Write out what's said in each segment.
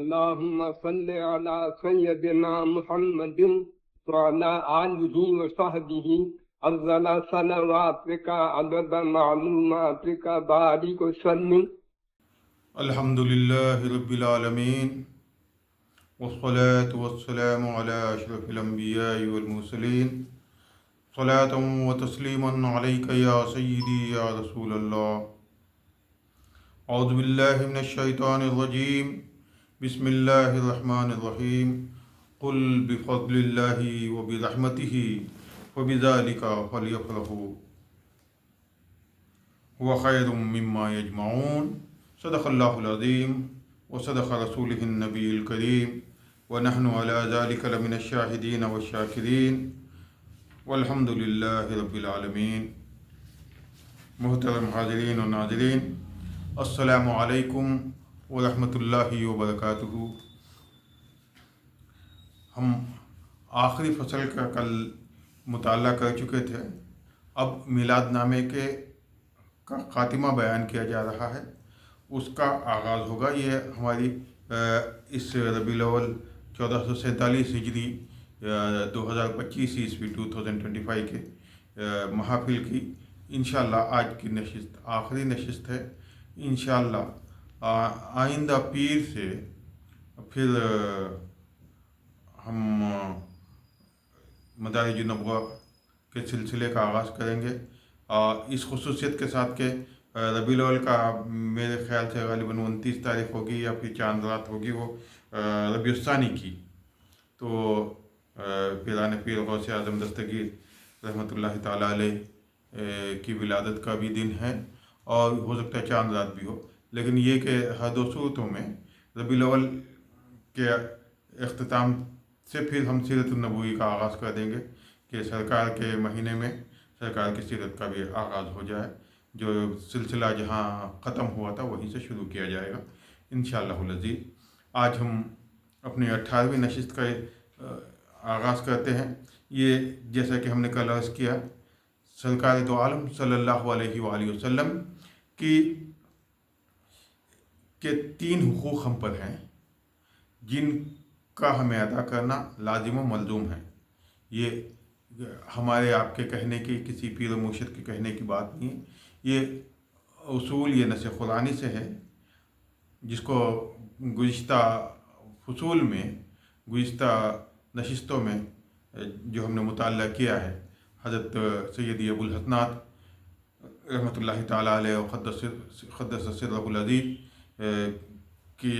اللهم صل على سيدنا محمد وعلى آله وصحبه أفضل صلواتك عدد معلوماتك بارك وسلم. الحمد لله رب العالمين والصلاة والسلام على أشرف الأنبياء والمرسلين صلاة وتسليما عليك يا سيدي يا رسول الله. أعوذ بالله من الشيطان الرجيم. بسم الله الرحمن الرحيم. قل بفضل الله وبرحمته فبذلك فليفرحوا هو خير مما يجمعون. صدق اللہ العظیم وصدق رسولہ النبی الکریم ونحن علی ذلک لمن الشاہدین والشاکرین والحمد للہ رب العالمین. محترم حاضرین و ناظرین، السلام علیکم ورحمۃ اللہ وبرکاتہ. ہم آخری فصل کا کل مطالعہ کر چکے تھے. اب میلاد نامے کا خاتمہ بیان کیا جا رہا ہے، اس کا آغاز ہوگا. یہ ہماری اس ربیع الاول 1447 ہجری 2025 عیسوی 2025 کے محافل کی انشاءاللہ آج کی نشست آخری نشست ہے. انشاءاللہ آئندہ پیر سے پھر ہم مدارج النبوہ کے سلسلے کا آغاز کریں گے، اس خصوصیت کے ساتھ کہ ربیع الاول کا میرے خیال سے غالباً 29 تاریخ ہوگی یا پھر چاند رات ہوگی وہ ربیع الثانی کی. تو پیران پیر غوث اعظم دستگیر رحمۃ اللہ تعالیٰ علیہ کی ولادت کا بھی دن ہے، اور ہو سکتا ہے چاند رات بھی ہو. لیکن یہ کہ ہر دو صورتوں میں ربیع الاول کے اختتام سے پھر ہم سیرت النبوی کا آغاز کر دیں گے کہ سرکار کے مہینے میں سرکار کی سیرت کا بھی آغاز ہو جائے. جو سلسلہ جہاں ختم ہوا تھا وہیں سے شروع کیا جائے گا انشاءاللہ العزیز. آج ہم اپنی 18ویں نشست کا آغاز کرتے ہیں. یہ جیسا کہ ہم نے کل عرض کیا، سرکار دو عالم صلی اللہ علیہ وآلہ وسلم کے 3 حقوق ہم پر ہیں جن کا ہمیں ادا کرنا لازم و ملزوم ہے. یہ ہمارے آپ کے کہنے کی، کسی پیر و مرشد کے کہنے کی بات نہیں ہے. یہ اصول یہ نص قرآنی سے ہے، جس کو گزشتہ فصول میں گزشتہ نشستوں میں جو ہم نے مطالعہ کیا ہے، حضرت سیدی ابو الحسنات رحمۃ اللہ تعالیٰ علیہ قدس سرہ العزیز کے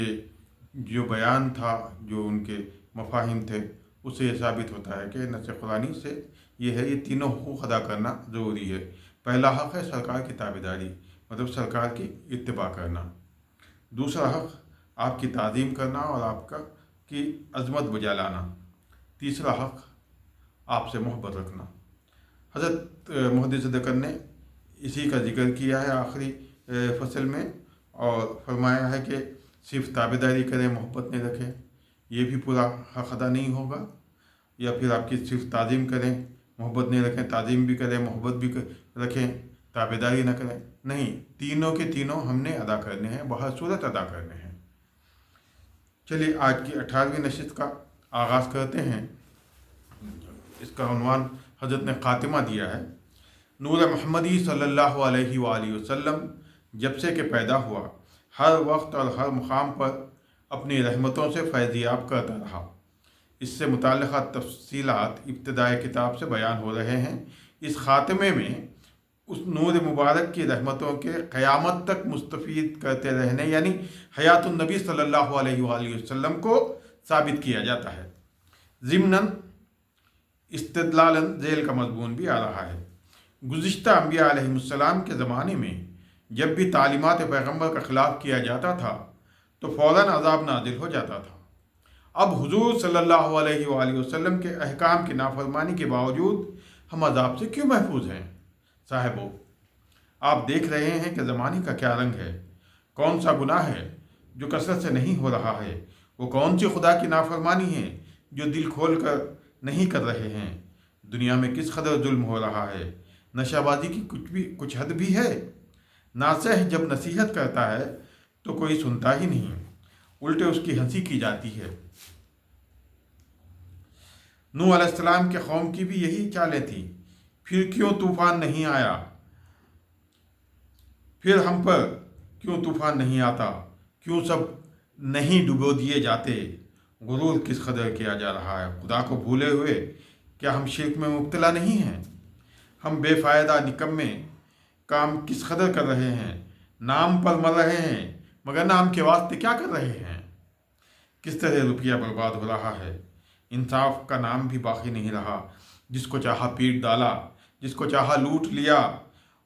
جو بیان تھا، جو ان کے مفاہیم تھے، اس سے یہ ثابت ہوتا ہے کہ نص قرآنی سے یہ ہے، یہ تینوں حقوق ادا کرنا ضروری ہے. پہلا حق ہے سرکار کی تابعداری، مطلب سرکار کی اتباع کرنا. دوسرا حق آپ کی تعظیم کرنا اور آپ کی عظمت بجا لانا. تیسرا حق آپ سے محبت رکھنا. حضرت محدث دکن نے اسی کا ذکر کیا ہے آخری فصل میں، اور فرمایا ہے کہ صرف تابعداری کریں، محبت نہیں رکھیں، یہ بھی پورا حق ادا نہیں ہوگا. یا پھر آپ کی صرف تعظیم کریں، محبت نہیں رکھیں، تعظیم بھی کریں، محبت بھی رکھیں، تابعداری نہ کریں. نہیں، تینوں کے تینوں ہم نے ادا کرنے ہیں، بہر صورت ادا کرنے ہیں. چلیے آج کی 18ویں نشست کا آغاز کرتے ہیں. اس کا عنوان حضرت نے خاتمہ دیا ہے: نور محمدی صلی اللہ علیہ وآلہ وسلم جب سے کہ پیدا ہوا، ہر وقت اور ہر مقام پر اپنی رحمتوں سے فیضیاب کرتا رہا. اس سے متعلقہ تفصیلات ابتدائے کتاب سے بیان ہو رہے ہیں. اس خاتمے میں اس نور مبارک کی رحمتوں کے قیامت تک مستفید کرتے رہنے، یعنی حیات النبی صلی اللہ علیہ وآلہ وسلم کو ثابت کیا جاتا ہے. ضمناً استدلالاً ذیل کا مضمون بھی آ رہا ہے. گزشتہ انبیاء علیہ السلام کے زمانے میں جب بھی تعلیمات پیغمبر کا خلاف کیا جاتا تھا تو فوراً عذاب نازل ہو جاتا تھا. اب حضور صلی اللہ علیہ وآلہ وسلم کے احکام کی نافرمانی کے باوجود ہم عذاب سے کیوں محفوظ ہیں؟ صاحبو، آپ دیکھ رہے ہیں کہ زمانے کا کیا رنگ ہے. کون سا گناہ ہے جو کثرت سے نہیں ہو رہا ہے؟ وہ کون سی خدا کی نافرمانی ہے جو دل کھول کر نہیں کر رہے ہیں؟ دنیا میں کس قدر ظلم ہو رہا ہے؟ نشہ بازی کی کچھ حد بھی ہے. ناصح جب نصیحت کرتا ہے تو کوئی سنتا ہی نہیں. उल्टे उसकी हंसी की जाती है। नूह अलैहिस्सलाम के कौम की भी यही चालें थी। फिर क्यों तूफान नहीं आया, फिर हम पर क्यों तूफान नहीं आता, क्यों सब नहीं डुबो दिए जाते। गुरूर किस कदर किया जा रहा है, खुदा को भूले हुए क्या हम शिर्क में मुब्तला नहीं हैं। हम बेफ़ायदा निकम्मे काम किस कदर कर रहे हैं, नाम पर मर रहे हैं मगर नाम के वास्ते क्या कर रहे हैं। किस तरह रुपया बर्बाद हो रहा है, इंसाफ का नाम भी बाकी नहीं रहा। जिसको चाहा पीट डाला, जिसको चाहा लूट लिया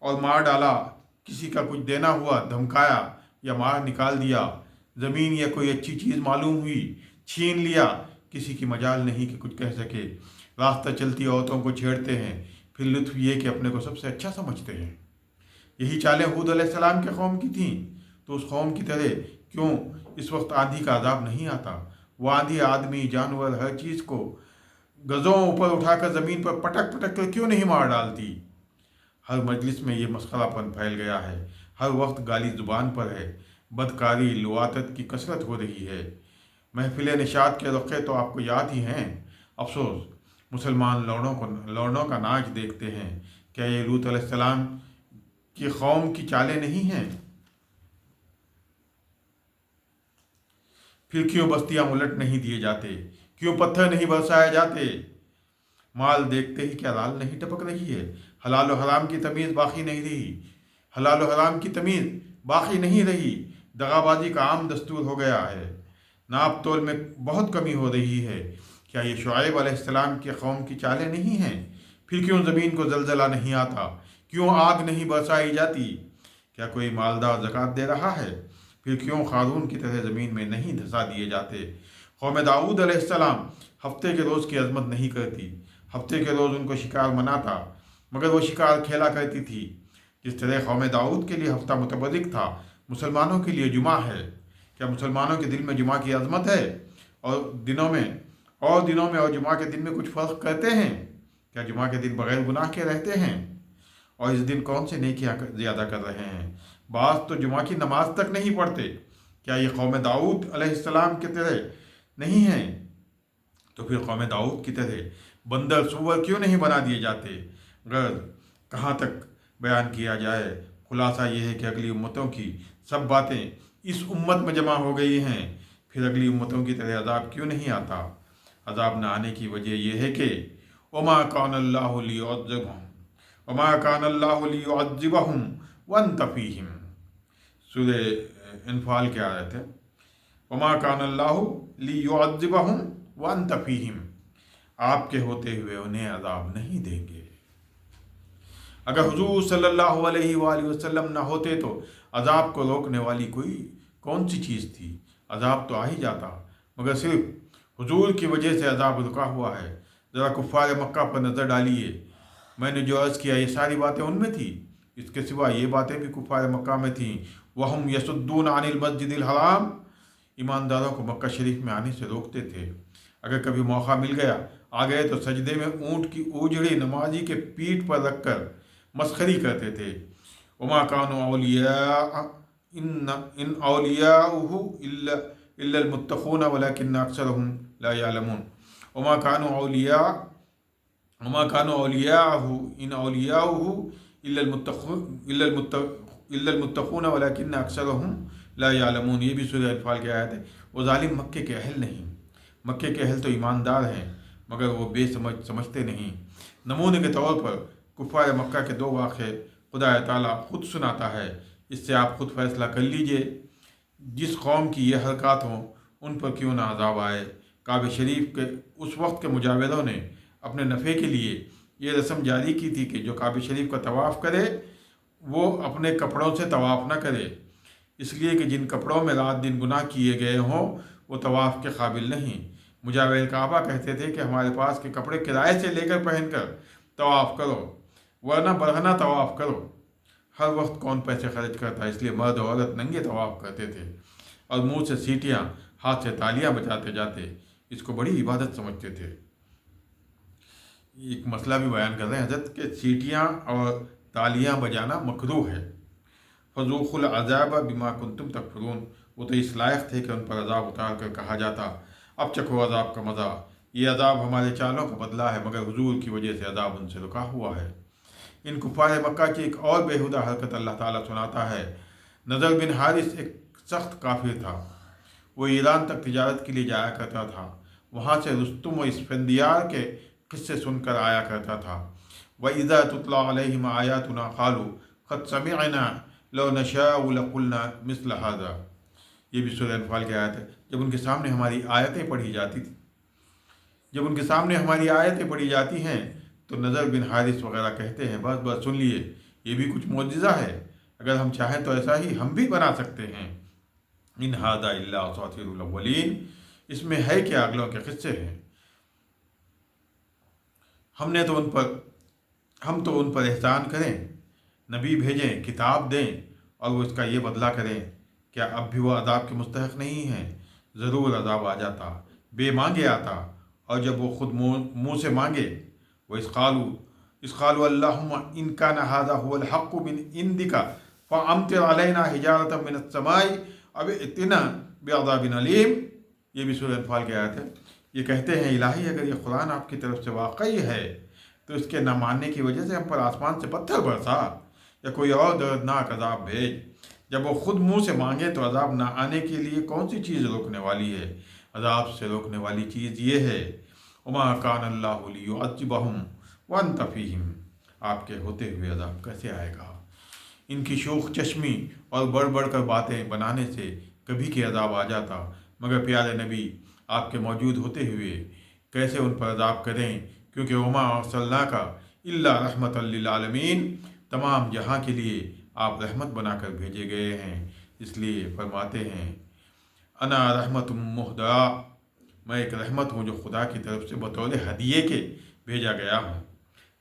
और मार डाला। किसी का कुछ देना हुआ धमकाया या मार निकाल दिया। ज़मीन या कोई अच्छी चीज़ मालूम हुई छीन लिया। किसी की मजाल नहीं कि कुछ कह सके। रास्ता चलती औरतों को छेड़ते हैं, फिर लुत्फ ये कि अपने को सबसे अच्छा समझते हैं। यही चालें हूद अलैहिस्सलाम के कौम की थीं। तो उस कौम की तरह क्यों इस वक्त आंधी का अजाब नहीं आता। वो आंधी आदमी जानवर हर चीज़ को गज़ों ऊपर उठाकर ज़मीन पर पटक पटक कर क्यों नहीं मार डालती। हर मजलिस में ये मस्खरापन फैल गया है, हर वक्त गाली ज़ुबान पर है, बदकारी लुआतत की कसरत हो रही है। महफिल निशात के रखे तो आपको याद ही हैं। अफसोस मुसलमान लौड़ों का नाच देखते हैं। क्या ये लूत अलैहिस्सलाम की कौम की चालें नहीं हैं। फिर क्यों बस्तियां उलट नहीं दिए जाते, क्यों पत्थर नहीं बरसाए जाते। माल देखते ही क्या लाल नहीं टपक रही है। हलाल और हराम की तमीज़ बाकी नहीं रही, हलाल और हराम की तमीज़ बाकी नहीं रही। दगाबाजी का आम दस्तूर हो गया है। नाप तोल में बहुत कमी हो रही है। क्या ये शुआइब अलैहिस्सलाम के कौम की चालें नहीं हैं। फिर क्यों ज़मीन को जलजला नहीं आता, क्यों आग नहीं बरसाई जाती। क्या कोई मालदार ज़कात दे रहा है। फिर क्यों क़ारून की तरह ज़मीन में नहीं धंसा दिए जाते। कौम दाऊद अलैहिस्सलाम हफ्ते के रोज़ की अजमत नहीं करती। हफ्ते के रोज़ उनको शिकार मनाता, मगर वो शिकार खेला करती थी। जिस तरह कौम दाऊद के लिए हफ्ता मुतबर्रिक था, मुसलमानों के लिए जुमा है। क्या मुसलमानों के दिल में जुमा की अजमत है और दिनों में और जुमा के दिन में कुछ फ़र्क करते हैं। क्या जुमा के दिन बग़ैर गुनाह के रहते हैं और इस दिन कौन से नेकियां ज़्यादा कर रहे हैं। बाज़ तो जुमा की नमाज तक नहीं पढ़ते। क्या ये कौम दाऊद अलैहिस्सलाम की तरह नहीं है। तो फिर कौम दाऊद की तरह बंदर सूअर क्यों नहीं बना दिए जाते। अगर कहाँ तक बयान किया जाए, खुलासा ये है कि अगली उम्मतों की सब बातें इस उम्मत में जमा हो गई हैं। फिर अगली उम्मतों की तरह अजाब क्यों नहीं आता। अजाब न आने की वजह यह है कि वमा कान अल्लाहु लियुअज़्ज़िबहुम वमा कान अल्लाहु लियुअज़्ज़िबहुम वअन्त फ़ीहिम। सूरह इन्फाल के आयत है, वमा कान अल्लाहु लियुअज़्ज़िबहुम वअन्त फ़ीहिम। आपके होते हुए उन्हें अजाब नहीं देंगे। अगर हुजूर सल्लल्लाहु अलैहि वसल्लम न होते तो अजाब को रोकने वाली कोई कौन सी चीज़ थी। अजाब तो आ ही जाता, मगर सिर्फ हुजूर की वजह से अजाब रुका हुआ है। ज़रा कुफ़ार मक्का पर नज़र डालिए। मैंने जो अर्ज़ किया ये सारी बातें उनमें थी। इसके सिवा ये बातें भी कुफ़ार मक्का में थीं। वहम यसुद्दून अनिल मस्जिदिल हराम, ईमानदारों को मक्का शरीफ में आने से रोकते थे। अगर कभी मौका मिल गया आ गए तो सजदे में ऊँट की उजड़ी नमाजी के पीठ पर रखकर मस्खरी करते थे। वमा कानु औलिया इन औलियाउहु इल्लल मुत्तक़ून वलाकिन्न अक्सरहुम ला यअलमून। वमा कानु औलियाहु इन औलियाउहु इल्लल मुत्तक़ून वलाकिन्न अक्सरहुम ला यअलमून। ये भी सूरह अनफ़ाल की आयत है। वो जालिम मक्के के अहल नहीं, मक्के के अहल तो ईमानदार हैं मगर वो समझते नहीं। नमूने के तौर पर कुफ़ार मक्का के दो वाक़े खुदा ताला ख़ुद सुनाता है। इससे आप ख़ुद फ़ैसला कर लीजिए। जिस कौम की ये हरकत हों उन पर क्यों ना अज़ाब आए। काबे शरीफ के उस वक्त के मुजाविरों ने अपने नफ़े के लिए ये रस्म जारी की थी कि जो काबे शरीफ का तवाफ़ करे वो अपने कपड़ों से तवाफ़ न करे, इसलिए कि जिन कपड़ों में रात दिन गुनाह किए गए हों वो तवाफ़ के काबिल नहीं। मुजाविर काबा कहते थे कि हमारे पास के कपड़े किराए से लेकर पहनकर तवाफ़ करो, वरना बरहना तवाफ़ करो। हर वक्त कौन पैसे खर्च करता है, इसलिए मर्द और औरत नंगे तवाफ़ करते थे और मुंह से सीटियाँ हाथ से तालियाँ बजाते जाते इसको बड़ी इबादत समझते थे। एक मसला भी बयान कर रहे हैं हज़रत के सीटियाँ और तालियाँ बजाना मकरूह है। फ़ज़ूक़ुल अज़ाब बिमा कुंतुम तकफ़ुरून वो तो इस लायक थे कि उन पर अजाब उतार कर कहा जाता अब चखो अजाब का मज़ा, ये अजाब हमारे चालों का बदला है, मगर हुजूर की वजह से अजाब उनसे रुका हुआ है। इन कुफार मक्का की एक और बेहुदा हरकत अल्लाह ताला सुनाता है। नज़र बिन हारिस एक सख्त काफिर था। वो ईरान तक तिजारत के लिए जाया करता था। वहाँ से रुस्तुम व इस्फंदियार के किस्से सुनकर आया करता था। व इज़ा तुतला अलैहिम आयातुना क़ालू क़द समिअना लौ नशाअ लक़ुलना मिस्ल हाज़ा। ये भी सूरह अनफ़ाल की आयत है। जब उनके सामने हमारी आयतें पढ़ी जाती थी, जब उनके सामने हमारी आयतें पढ़ी जाती हैं तो नज़र बिन हारिस वगैरह कहते हैं, बस बस सुन लिए, ये भी कुछ मोजिज़ा है, अगर हम चाहें तो ऐसा ही हम भी बना सकते हैं। इन हादा इल्ला असातिरुल अव्वलीन, इसमें है क्या, अगलों के किस्से हैं। हम तो उन पर एहसान करें, नबी भेजें, किताब दें और वो इसका ये बदला करें, क्या अब भी वो अदाब के मुस्तहक नहीं हैं? ज़रूर अदाब आ जाता, बेमांगे आता, और जब वो खुद मुँह से मांगे, वो इसक़ालू अल्लाहुम्मा इन कान हाज़ा हुवल हक़्क़ु मिन इंदिका फ़अम्तिर अलैना हिजारतम मिनस समाई अब इतना बिअज़ाबिन अलीम। ये भी सूरह अनफ़ाल की आयत है। ये कहते हैं, इलाही अगर ये कुरान आपकी तरफ से वाकई है तो इसके न मानने की वजह से हम पर आसमान से पत्थर बरसा या कोई और दर्दनाक अजाब भेज। जब वो खुद मुँह से मांगे तो अजाब ना आने के लिए कौन सी चीज़ रोकने वाली है? अजाब से रोकने वाली चीज़ ये है, वमा कान अल्लाहु लियुअज़्ज़िबहुम व अंत फ़ीहिम, आपके होते हुए अजाब कैसे आएगा? इनकी शोख चश्मी और बढ़ बढ़ कर बातें बनाने से कभी के अजाब आ जाता, मगर प्यारे नबी आपके मौजूद होते हुए कैसे उन पर अजाब करें, क्योंकि वमा अर्सलनाका इल्ला रहमतल लिल आलमीन, तमाम जहां के लिए आप रहमत बनाकर भेजे गए हैं। इसलिए फरमाते हैं, अना रहमतुम मुहदा, मैं एक रहमत हूँ जो खुदा की तरफ से बतौर हदिये के भेजा गया हूँ।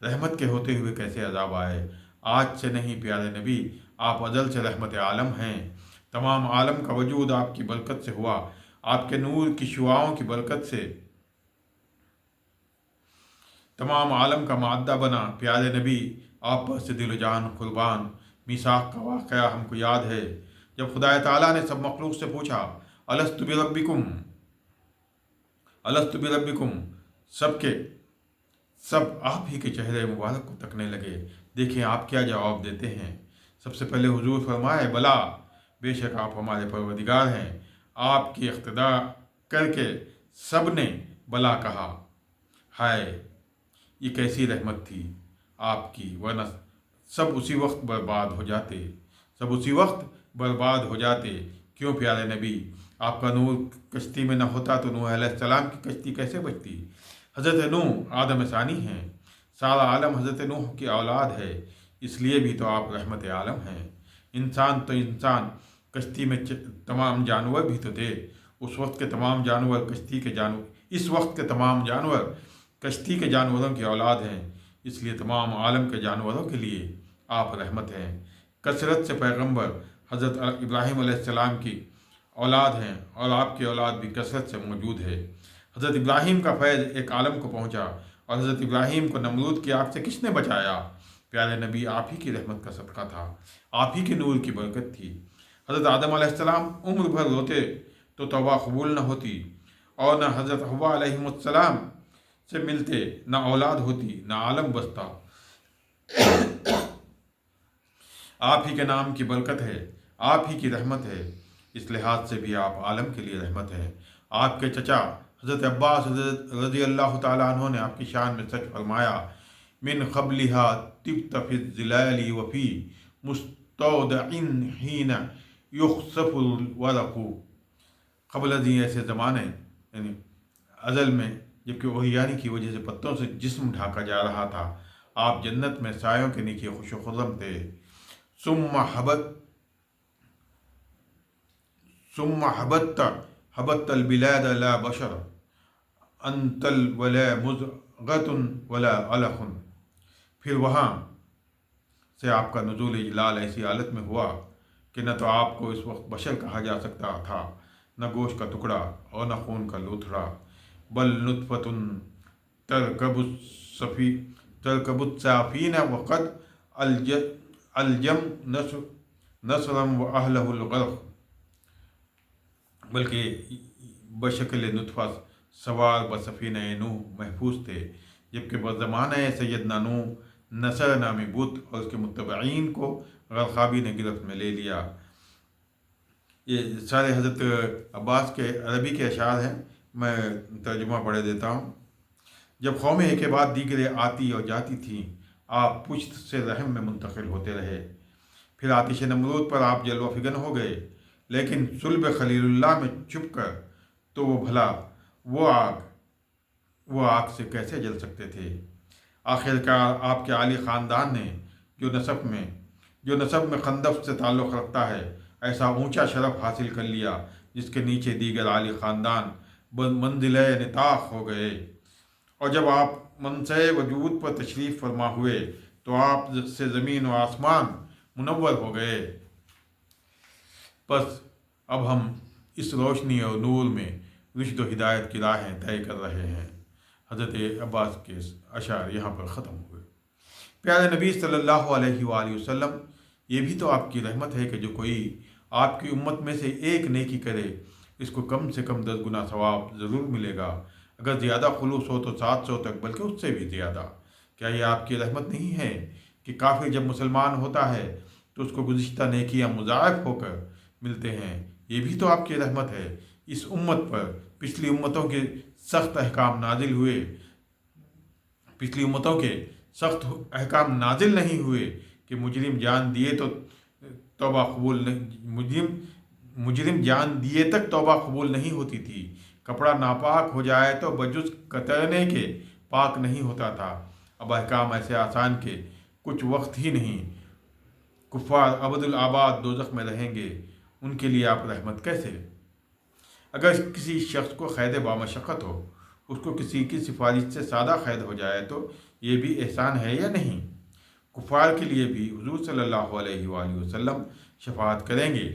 रहमत के होते हुए कैसे अजाब आए? आज से नहीं प्यारे नबी, आप अज़ल से रहमत आलम हैं। तमाम आलम का वजूद आपकी बरकत से हुआ, आपके नूर की शुआओं की बरकत से तमाम आलम का माद्दा बना। प्यारे नबी, आप पर से दिल जान कुर्बान। मीसाक का वाक़या हमको याद है, जब खुदा ताला ने सब मखलूक से पूछा, अलस्तु बिरब्बिकुम, अलस्तु बिरब्बिकुम, सब आप ही के चेहरे मुबारक को तकने लगे। देखें आप क्या जवाब देते हैं। सबसे पहले हुजूर फरमाए, बला, बेशक आप हमारे परवदिगार हैं। आपकी इक़्तिदा करके सब ने बला कहा। हाय, ये कैसी रहमत थी आपकी, वरना सब उसी वक्त बर्बाद हो जाते, सब उसी वक्त बर्बाद हो जाते। क्यों प्यारे नबी, आपका नूर कश्ती में न होता तो नूह अलैहिस्सलाम की कश्ती कैसे बचती? हज़रत नूह आदम सानी हैं, सारा आलम हज़रत नूह की औलाद है, इसलिए भी तो आप रहमत आलम हैं। इंसान तो इंसान, कश्ती में तमाम जानवर भी तो थे। उस वक्त के तमाम जानवर कश्ती के जानवर, इस वक्त के तमाम जानवर कश्ती के जानवरों की औलाद हैं, इसलिए तमाम आलम के जानवरों के लिए आप रहमत हैं। कसरत से पैगंबर हज़रत इब्राहीम अलैहिस्सलाम की औलाद हैं और आपकी औलाद भी कसरत से मौजूद है। हज़रत इब्राहीम का फैज़ एक आलम को पहुँचा और हज़रत इब्राहीम को नमरूद की आग से किसने बचाया? प्यारे नबी, आप ही की रहमत का सदका था, आप ही के नूर की बरकत थी। हज़रत आदम अलैहिस्सलाम उम्र भर रोते तो तौबा कबूल न होती, और न हज़रत हव्वा अलैहिस्सलाम से मिलते, न औलाद होती, न आलम बसता। आप ही के नाम की बरकत है, आप ही की रहमत है, इस लिहाज से भी आप आलम के लिए रहमत है। आपके चचा हज़रत अब्बास रज़ी अल्लाह ताला अन्हु ने आपकी शान में सच फरमाया, मिन क़ब्लिहा तिब्त फ़ी ज़िलाली वफ़ी मुस्तौदइन हीन युख़्सफ़ुल वरक़ु। क़ब्ल अज़ीं ऐसे ज़माने, यानी अज़ल में, जबकि ओहियानी की वजह से पत्तों से जिस्म ढाका जा रहा था, आप जन्नत में सायों के नीचे खुश खुर्रम थे। सुम्मा हबत्तल बिलाद ला बशर अंतल वला मुज़ग़तुन वला अलख़ुन। फिर वहाँ से आपका नुज़ूल इजलाल ऐसी हालत में हुआ कि न तो आपको इस वक्त बशर कहा जा सकता था, न गोश्त का टुकड़ा और न खून का लूथड़ा, बल नुत्फ़तुन तरकबुत साफ़ीन वक़द अलजम नसरम व अहलहुल ग़र्क़। बल्कि बशक्ल नुतफ़ा सवार बसफ़ीन नूह महफूज थे, जबकि बज़माने सैयदना नूह नसर नामी बुत और उसके मुत्तबईन को गरक़ाबी ने गिरफ्त में ले लिया। ये सारे हज़रत अब्बास के अरबी के अशार हैं, मैं तर्जुमा पढ़े देता हूँ। जब कौमें एक के बाद दीगरें आती और जाती थीं, आप पुश्त से रहम में मुंतकिल होते रहे। फिर आतिश नमरूद पर आप जलवा फिगन हो गए, लेकिन सुल्ब खलीलुल्लाह में छुप कर तो वो भला वो आग से कैसे जल सकते थे। आखिरकार आपके आली ख़ानदान ने जो नसब में खंदफ से ताल्लुक़ रखता है, ऐसा ऊंचा शरफ हासिल कर लिया जिसके नीचे दीगर आली ख़ानदान मंजिल निताख हो गए। और जब आप मनसे वजूद पर तशरीफ़ फरमा हुए तो आप से ज़मीन व आसमान मुनव्वर हो गए। बस अब हम इस रोशनी और नूर में रुश्द व हिदायत की राहें तय कर रहे हैं। हज़रत अब्बास के अशार यहाँ पर ख़त्म हुए। प्यारे नबी सल्लल्लाहु अलैहि वसल्लम, ये भी तो आपकी रहमत है कि जो कोई आपकी उम्मत में से एक नेकी करे, इसको कम से कम 10 गुना सवाब ज़रूर मिलेगा। अगर ज़्यादा खुलूस हो तो 700 तक, बल्कि उससे भी ज़्यादा। क्या ये आपकी रहमत नहीं है कि काफिर जब मुसलमान होता है तो उसको गुज़िश्ता नेकियां मुज़ाअफ़ होकर मिलते हैं? ये भी तो आपकी रहमत है। इस उम्मत पर पिछली उम्मतों के सख्त अहकाम नाजिल नहीं हुए कि मुजरिम जान दिए तो तौबा कबूल नहीं, मुजरिम जान दिए तक तौबा कबूल नहीं होती थी। कपड़ा नापाक हो जाए तो बजुज़ कतरने के पाक नहीं होता था। अब अहकाम ऐसे आसान के कुछ वक्त ही नहीं, कुफ़ार अबदुल आबाद दोज़ख में रहेंगे। उनके लिए आप रहमत कैसे? अगर किसी शख्स को क़ैद बामशक्क़त हो, उसको किसी की सिफारिश से सादा क़ैद हो जाए तो ये भी एहसान है या नहीं? कुफ़ार के लिए भी हुज़ूर सल्लल्लाहु अलैहि वसल्लम शफ़ाअत करेंगे।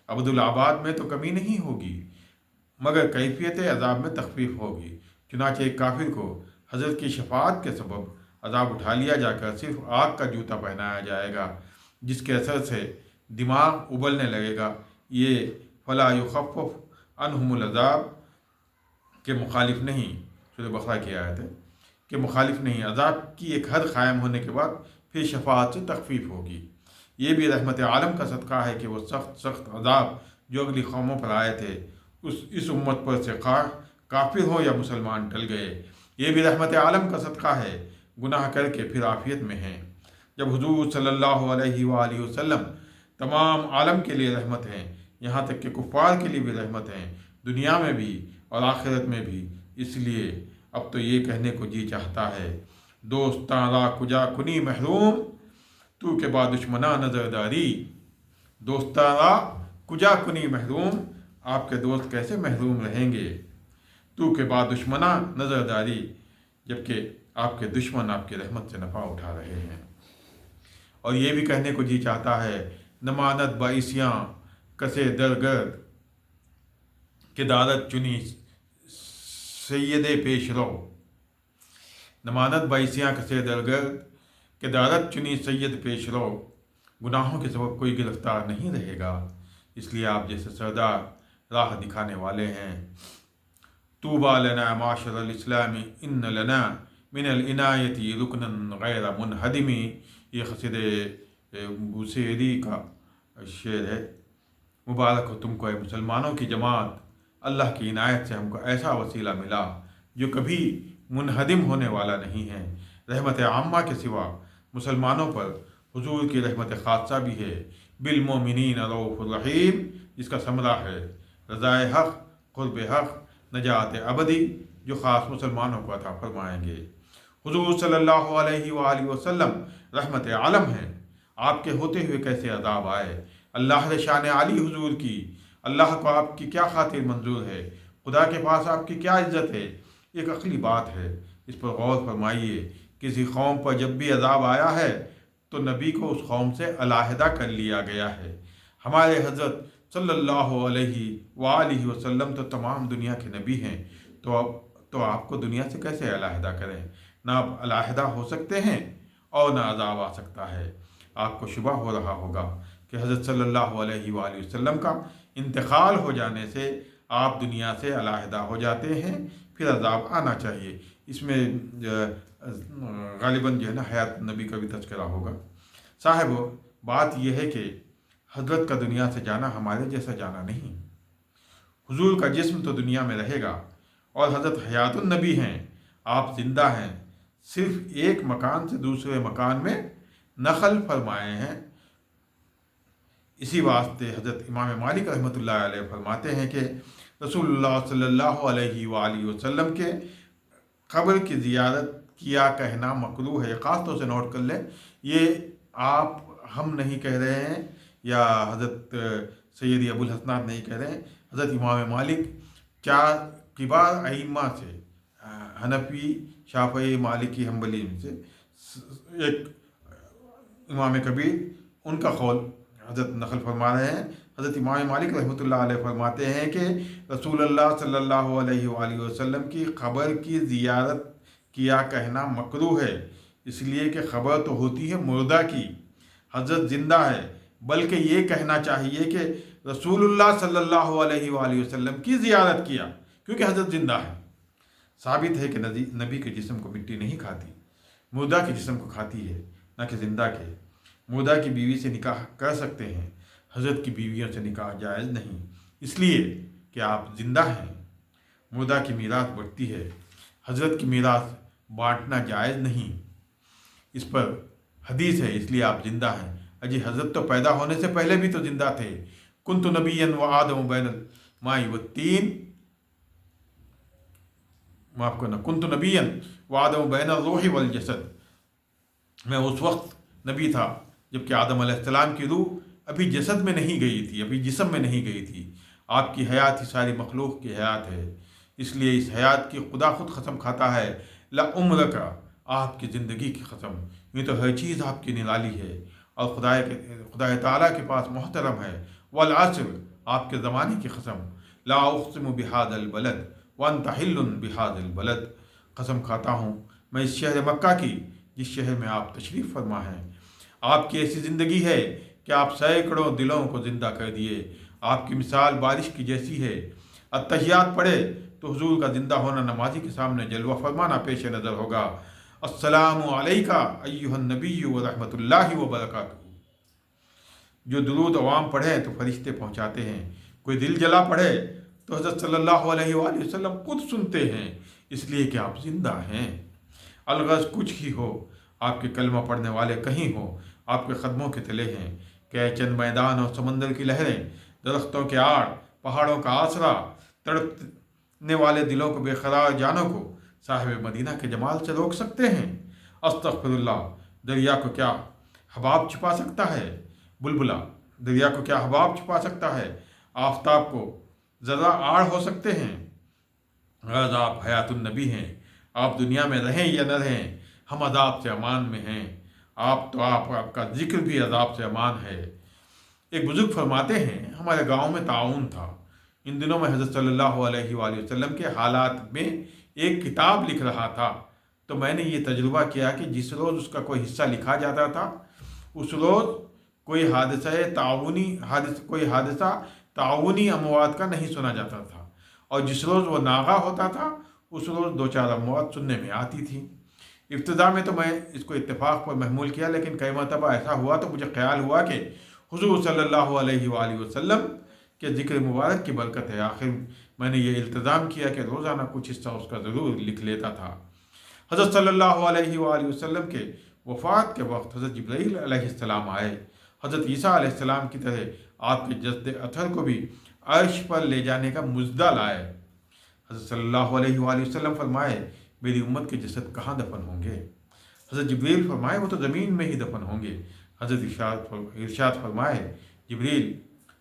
अबदुल आबाद में तो कमी नहीं होगी, मगर कैफियत अज़ाब में तख़फ़ीफ़ होगी। चुनांचे एक काफिर को हज़रत की शफ़ाअत के सबब अज़ाब उठा लिया जाकर सिर्फ आग का जूता पहनाया जाएगा, जिसके असर से दिमाग उबलने लगेगा। ये फ़ला युख़फ़फ़ अन्हुमुल अज़ाब के मुखालिफ नहीं, सूरह बक़रा की आयत है, के मुखालिफ नहीं। अज़ाब की एक हद क़ायम होने के बाद फिर शफ़ाअत से तख़फ़ीफ़ होगी। ये भी रहमत आलम का सदका है कि वो सख्त अज़ाब जो अगली कौमों पर आए थे इस उम्मत पर से काफिर हो या मुसलमान टल गए। ये भी रहमत आलम का सदका है, गुनाह करके फिर आफियत में हैं। जब हुजूर सल्लल्लाहु अलैहि वसल्लम तमाम आलम के लिए रहमत हैं, यहाँ तक कि कुफ़ार के लिए भी रहमत हैं, दुनिया में भी और आखिरत में भी। इसलिए अब तो ये कहने को जी चाहता है, दोस्तारा कुजा कुनी महरूम तू के बाद दुश्मना नज़रदारी। दोस्तारा कुजा कुनी महरूम, आपके दोस्त कैसे महरूम रहेंगे? तू के बाद दुश्मना नज़रदारी, जबकि आपके दुश्मन आपकी रहमत से नफ़ा उठा रहे हैं। और ये भी कहने को जी चाहता है, नमानत बाइसियाँ कसे दरगर्द के दारत चुनी सैयदे पेश रो। नमानत बाइसियाँ कसे दरगर्द के दारत चुनी सैयद पेश रो। गुनाहों के सबब कोई गिरफ्तार नहीं रहेगा, इसलिए आप जैसे सरदार राह दिखाने वाले हैं। तूबा लना माशरल इस्लामी इन्न लना मिनल इनायती रुकनन गैर मुनहदिमी। ये क़सीदे बुसेरी का शेर है। मुबारक हो तुमको ऐ मुसलमानों की जमात, अल्लाह की इनायत से हमको ऐसा वसीला मिला जो कभी मुनहदिम होने वाला नहीं है। रहमत आम्मा के सिवा मुसलमानों पर हुजूर की रहमत ख़ासा भी है। बिल मोमिनीन रऊफ़ुर रहीम, जिसका समरा है रज़ाए हक़, क़ुर्ब हक़, नजात अबदी, जो ख़ास मुसलमानों को अता फरमाएंगे। हुजूर सल्लल्लाहु अलैहि वसल्लम रहमत आलम है, आपके होते हुए कैसे अज़ाब आए? अल्लाह शान आली हुजूर की, अल्लाह को आपकी क्या खातिर मंजूर है? खुदा के पास आपकी क्या इज्जत है? एक अकली बात है, इस पर गौर फरमाइए। किसी कौम पर जब भी अज़ाब आया है तो नबी को उस कौम से अलहदा कर लिया गया है। हमारे हज़रत सल्लल्लाहु अलैहि वसल्लम तो तमाम दुनिया के नबी हैं, तो आपको दुनिया से कैसे अलहदा करें? ना आप अलहदा हो सकते हैं और ना अज़ाब आ सकता है। आपको शुबा हो रहा होगा कि हज़रत सल्लल्लाहु अलैहि वसल्लम का इंतकाल हो जाने से آپ دنیا سے علیحدہ ہو جاتے ہیں، پھر عذاب آنا چاہیے۔ اس میں غالباً جو ہے نا حیات نبی کا بھی تذکرہ ہوگا۔ صاحب بات یہ ہے کہ حضرت کا دنیا سے جانا ہمارے جیسا جانا نہیں۔ حضور کا جسم تو دنیا میں رہے گا، اور حضرت حیات النبی ہیں، آپ زندہ ہیں، صرف ایک مکان سے دوسرے مکان میں نقل فرمائے ہیں۔ اسی واسطے حضرت امام مالک رحمۃ اللہ علیہ فرماتے ہیں کہ رسول اللہ صلی اللہ علیہ وآلہ وسلم کے قبر کی زیارت کیا کہنا مکروہ ہے۔ خاص طور سے نوٹ کر لیں، یہ آپ ہم نہیں کہہ رہے ہیں، یا حضرت سیدی ابو الحسنات نہیں کہہ رہے ہیں، حضرت امام مالک چار کبار ائمہ سے، حنفی، شافعی، مالکی، حنبلی سے ایک امام کبیر، ان کا قول حضرت نقل فرما رہے ہیں۔ حضرت امام مالک رحمۃ اللہ علیہ فرماتے ہیں کہ رسول اللہ صلی اللہ علیہ وآلہ وسلم کی قبر کی زیارت کیا کہنا مکروہ ہے، اس لیے کہ خبر تو ہوتی ہے مردہ کی، حضرت زندہ ہے، بلکہ یہ کہنا چاہیے کہ رسول اللہ صلی اللہ علیہ وآلہ وسلم کی زیارت کیا، کیونکہ حضرت زندہ ہے۔ ثابت ہے کہ نبی کے جسم کو مٹی نہیں کھاتی، مردہ کے جسم کو کھاتی ہے، نہ کہ زندہ کے۔ مردہ کی بیوی سے نکاح کر سکتے ہیں، حضرت کی بیویوں سے نکاح جائز نہیں، اس لیے کہ آپ زندہ ہیں۔ مردہ کی میراث بڑھتی ہے، حضرت کی میراث بانٹنا جائز نہیں، اس پر حدیث ہے، اس لیے آپ زندہ ہیں۔ اجی حضرت تو پیدا ہونے سے پہلے بھی تو زندہ تھے۔ کنت نبیا وآدم بین الماء والطین، معاف کرنا، کنت نبیا وآدم بین الروح والجسد، میں اس وقت نبی تھا جبکہ آدم علیہ السلام کی روح ابھی جسد میں نہیں گئی تھی، ابھی جسم میں نہیں گئی تھی۔ آپ کی حیات ہی ساری مخلوق کی حیات ہے، اس لیے اس حیات کی خدا خود قسم کھاتا ہے، لعمرک، آپ کی زندگی کی قسم، یہ تو ہر چیز آپ کی نرالی ہے اور خدا تعالیٰ کے پاس محترم ہے۔ والعصر، آپ کے زمانے کی قسم، لا اقسم بہذا البلد وانت حل بہذا البلد، قسم کھاتا ہوں میں اس شہر مکہ کی جس شہر میں آپ تشریف فرما ہیں۔ آپ کی ایسی زندگی ہے کہ آپ سینکڑوں دلوں کو زندہ کر دیے، آپ کی مثال بارش کی جیسی ہے۔ اتحیات پڑھے تو حضور کا زندہ ہونا نمازی کے سامنے جلوہ فرمانا پیش نظر ہوگا۔ السلام علیکہ ایہا النبی ورحمۃ اللہ وبرکاتہ۔ جو درود عوام پڑھیں تو فرشتے پہنچاتے ہیں، کوئی دل جلا پڑھے تو حضرت صلی اللہ علیہ وآلہ وسلم خود سنتے ہیں، اس لیے کہ آپ زندہ ہیں۔ الغرض کچھ ہی ہو، آپ کے کلمہ پڑھنے والے کہیں ہو، آپ کے قدموں کے تلے ہیں کہ چند میدان اور سمندر کی لہریں، درختوں کے آڑ، پہاڑوں کا آسرا، تڑپنے والے دلوں کو، بے قرار جانوں کو صاحب مدینہ کے جمال سے روک سکتے ہیں؟ استغفر اللہ، دریا کو کیا حباب چھپا سکتا ہے؟ بلبلہ، دریا کو کیا حباب چھپا سکتا ہے؟ آفتاب کو ذرا آڑ ہو سکتے ہیں؟ غرض آپ حیات النبی ہیں، آپ دنیا میں رہیں یا نہ رہیں، ہم عذاب سے امان میں ہیں۔ آپ کا ذکر بھی عذاب سے امان ہے۔ ایک بزرگ فرماتے ہیں، ہمارے گاؤں میں تعاون تھا، ان دنوں میں حضرت صلی اللہ علیہ وآلہ وسلم کے حالات میں ایک کتاب لکھ رہا تھا، تو میں نے یہ تجربہ کیا کہ جس روز اس کا کوئی حصہ لکھا جاتا تھا، اس روز کوئی حادثہ تعاونی اموات کا نہیں سنا جاتا تھا، اور جس روز وہ ناغہ ہوتا تھا اس روز دو چار اموات سننے میں آتی تھی۔ ابتدا میں تو میں اس کو اتفاق پر محمول کیا، لیکن کئی مرتبہ ایسا ہوا تو مجھے خیال ہوا کہ حضور صلی اللہ علیہ وآلہ وسلم کے ذکر مبارک کی برکت ہے، آخر میں نے یہ التزام کیا کہ روزانہ کچھ حصہ اس کا ضرور لکھ لیتا تھا۔ حضرت صلی اللہ علیہ وآلہ وسلم کے وفات کے وقت حضرت جبرائیل علیہ السلام آئے، حضرت عیسیٰ علیہ السلام کی طرح آپ کے جسد اطہر کو بھی عرش پر لے جانے کا مژدہ لائے۔ حضرت صلی اللہ علیہ وآلہ وسلم فرمائے، میری امت کے جسد کہاں دفن ہوں گے؟ حضرت جبریل فرمائے، وہ تو زمین میں ہی دفن ہوں گے۔ حضرت ارشاد فرمائے، جبریل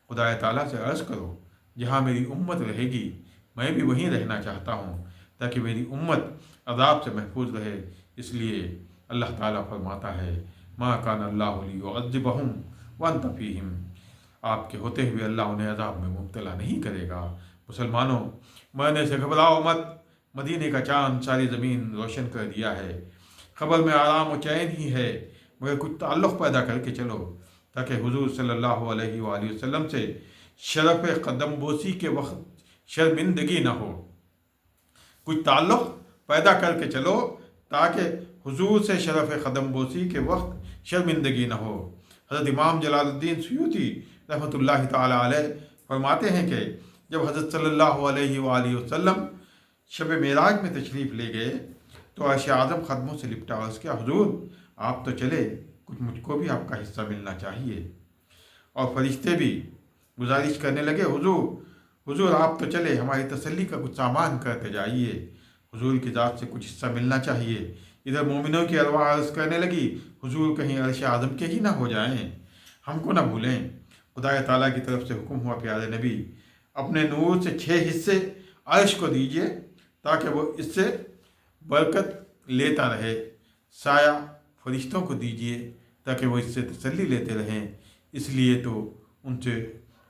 خدا تعالیٰ سے عرض کرو جہاں میری امت رہے گی میں بھی وہیں رہنا چاہتا ہوں، تاکہ میری امت عذاب سے محفوظ رہے۔ اس لیے اللہ تعالیٰ فرماتا ہے، ما کان اللہ لیعذبہم وانت فیہم، آپ کے ہوتے ہوئے اللہ انہیں عذاب میں مبتلا نہیں کرے گا۔ مسلمانوں، مرنے سے گھبراؤ مت، مدینے کا چاند ساری زمین روشن کر دیا ہے، قبر میں آرام و چین ہی ہے، مگر کچھ تعلق پیدا کر کے چلو، تاکہ حضور صلی اللہ علیہ وآلہ وسلم سے شرف قدم بوسی کے وقت शर्मिंदगी न हो। कुछ ताल्लुक़ पैदा करके चलो ताकि हुजूर से शरफ़ क़दम बोसी के वक्त शर्मिंदगी न हो। हज़रत इमाम जलालुद्दीन सुयूती रहमतुल्लाहि ताला अलैह फरमाते हैं कि जब हज़रत सल्लल्लाहु अलैहि वसल्लम शब मेराज में तशरीफ़ ले गए तो अर्श आज़म ख़दमों से लिपटा और उसके हुजूर आप तो चले, कुछ मुझको भी आपका हिस्सा मिलना चाहिए। और फरिश्ते भी गुजारिश करने लगे, हुजूर आप तो चले, हमारी तसल्ली का कुछ सामान करते जाइए, हुजूर की ज़ात से कुछ हिस्सा मिलना चाहिए। इधर मोमिनों की अरवाह अर्ज़ करने लगी, हुजूर कहीं अर्श आज़म के ही ना हो जाएं, हमको ना भूलें। खुदा ताला की तरफ से हुक्म हुआ, प्यारे नबी अपने नूर से 6 हिस्से अर्श को दीजिए ताकि वो इससे बरकत लेता रहे। साया फरिश्तों को दीजिए ताकि वो इससे तसल्ली लेते रहें।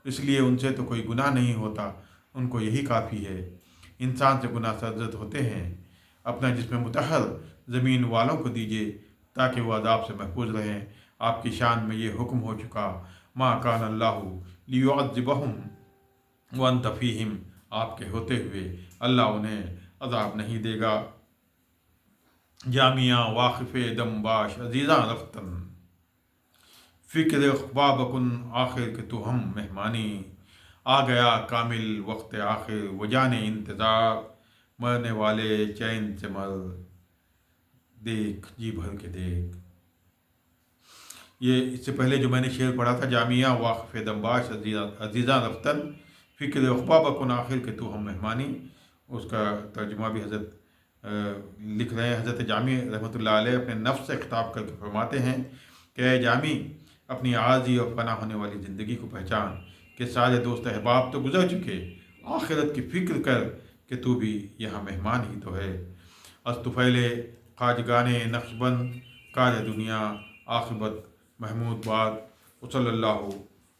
इसलिए उनसे तो कोई गुनाह नहीं होता, उनको यही काफ़ी है। इंसान से गुनाह सरजद होते हैं। अपना जिस्म मुतहर ज़मीन वालों को दीजिए ताकि वो अज़ाब से महफूज रहें। आपकी शान में ये हुक्म हो चुका, मा कान अल्लाहु लियुअज़्ज़िबहुम व अंत फ़ीहिम, आपके होते हुए अल्लाह उन्हें अज़ाब नहीं देगा। जामिया वाक़िफ़ दमबाश अजीज़ा रफ्तन फ़िक्र ख्वाबकुन आखिर के तो हम मेहमानी, आ गया कामिल वक्त आखिर वजाने इंतज़ार, मरने वाले चैन से मर देख जी भर के देख। ये इससे पहले जो मैंने शेर पढ़ा था, जामिया वाक़िफ़ दमबाश अजीज़ा रफ्तन फ़िक्र ख्वाबकुन आखिर के तो हम मेहमानी, उसका तर्जुमा भी हज़रत लिख रहे हैं। हज़रत जामी रहमतुल्लाह अलैह अपने नफ्स से खिताब करके फरमाते हैं कि जामी अपनी आज़ी और फना होने वाली ज़िंदगी को पहचान कि सारे दोस्त अहबाब तो गुजर चुके, आखिरत की फ़िक्र कर कि तू भी यहाँ मेहमान ही तो है। अस्तुफ़ैले ख़ाजगाने नक्शबंद कार दुनिया आखिबत महमूद बाद सल्लल्लाहु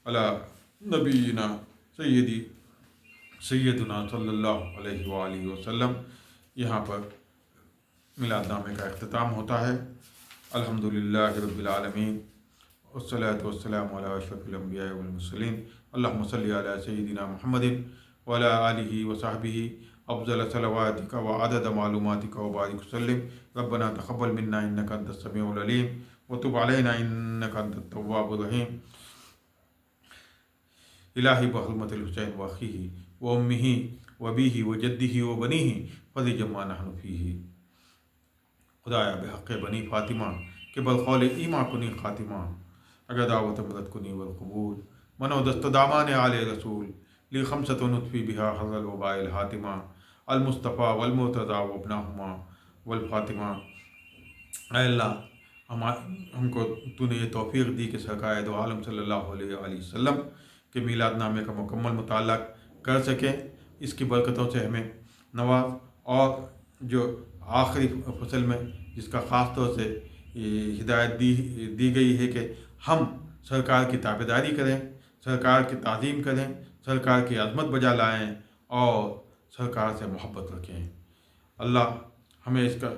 अला नबीना सैयदुना सल्लल्लाहु अलैहि वसल्लम। यहाँ पर मिलादनामे का अख्तिताम होता है। अल्हम्दुलिल्लाहि रब्बिल आलमीन वस्सलातु वस्सलामु अला अशरफिल अंबिया वल मुरसलीन अल्लाहुम्मा सल्लि अला सय्यिदिना मुहम्मदिन व अला आलिहि व सहबिहि अफ़ज़ल सलवातिका व अदद मालूमातिका व बारिक वसल्लिम। रब्बना तक़ब्बल मिन्ना इन्नका अंतस समीउल अलीम व तुब अलैना इन्नका अंतत तव्वाबुर रहीम। इलाही बहरमतिल हुसैन व अख़ीही व उम्मिही व अबीही व जद्दिही व बनीही फ़ज़ जम्मा नहनु फ़ीही। खुदाया बेहक़ बनी फ़ातिमा के बलखौल ईमा कुनी ख़ातिमा, अगर दावत मदद कुनी वल क़बूल मनो दस्त दामान आले रसूल ली खमसत नुत्फ़ी बिहा हज़ल वबाइल हातिमा अल मुस्तफ़ा वल मुर्तज़ा व अब्नाहुमा वल फ़ातिमा। ऐ अल्लाह हमको तूने ये तौफ़ीक़ दी कि सरकार दो आलम सल्लल्लाहु अलैहि वसल्लम के मीलादनामे का मुकम्मल मुताला कर सकें। इसकी बरकतों से हमें नवाज। और जो आखिरी फसल में जिसका ख़ास तौर से हिदायत दी गई है कि हम सरकार की ताबेदारी करें, सरकार की ताज़ीम करें, सरकार की अज़मत बजा लाएं और सरकार से मोहब्बत रखें। अल्लाह हमें इसका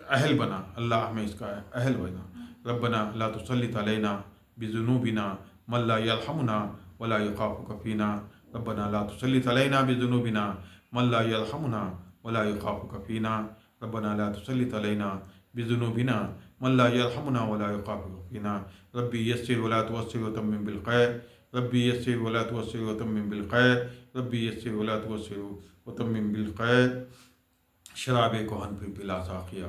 अहल बना, अल्लाह हमें इसका अहल बना। रब्बना ला तुसल्लित अलैना बिज़ुनूबिना मन ला यरहमुना वला यख़ाफ़ुका फ़ीना। रब्बना ला तुसल्लित अलैना बिज़ुनूबिना मन ला यरहमुना वला यख़ाफ़ुका फ़ीना। रब्बना ला तुसल्लित अलैना बिज़ुनूबिना मन ला यरहमुना वला यख़ाफ़ुका फ़ीना। रब्बी यस्सिर वला तुअस्सिर व तम्मिम बिल खैर। रब्बी यस्सिर वला तुअस्सिर व तम्मिम बिल खैर। रब्बी यस्सिर वला तुअस्सिर व तम्मिम बिल खैर। शराबे कोहन फिर पिला साखिया,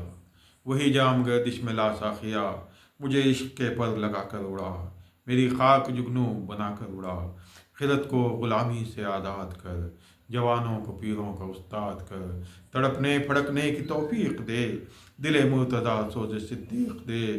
वही जाम गर्दिश में ला साखिया, मुझे इश्क के पर लगा कर उड़ा, मेरी खाक जुगनू बना कर उड़ा। खिरत को ग़ुलामी से आज़ाद कर, जवानों को पीरों का उस्ताद कर। तड़पने फड़कने की तौफ़ीक़ दे, दिले मुर्तज़ा सोज़े सिद्दीक़ दे।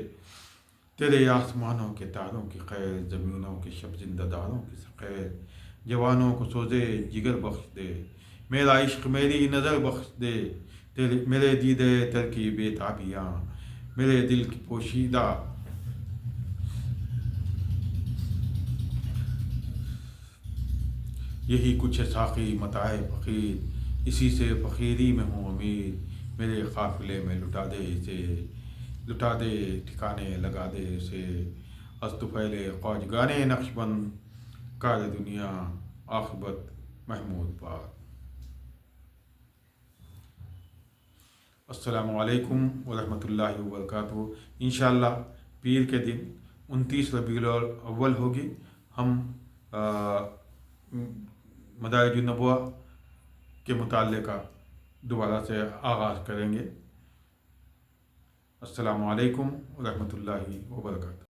तेरे आसमानों के तारों की खैर, ज़मीनों के शब ज़िंदादारों की खैर। जवानों को सोज़े जिगर बख्श दे, मेरा इश्क मेरी नज़र बख्श दे। तेरे मेरे दीदे तर की बेताबियाँ, मेरे दिल की पोशीदा यही कुछ है साक़ी मताए फ़कीर, इसी से फ़कीरी में हूँ अमीर। मेरे काफ़िले में लुटा दे इसे, लुटा दे ठिकाने लगा दे इसे। अस्तुफ़ैले ख़्वाजगाने नक्शबंद कार दुनिया आक़िबत महमूद बाद। अस्सलामु अलैकुम वरहमतुल्लाहि वबरकातुहू। इंशाअल्लाह पीर के दिन 29 रबीउल अव्वल होगी। हम मदारिजुन नबुवा के मुताले का दोबारा से आगाज़ करेंगे। अस्सलामु अलैकुम वरहमतुल्लाहि वबरकातुहू।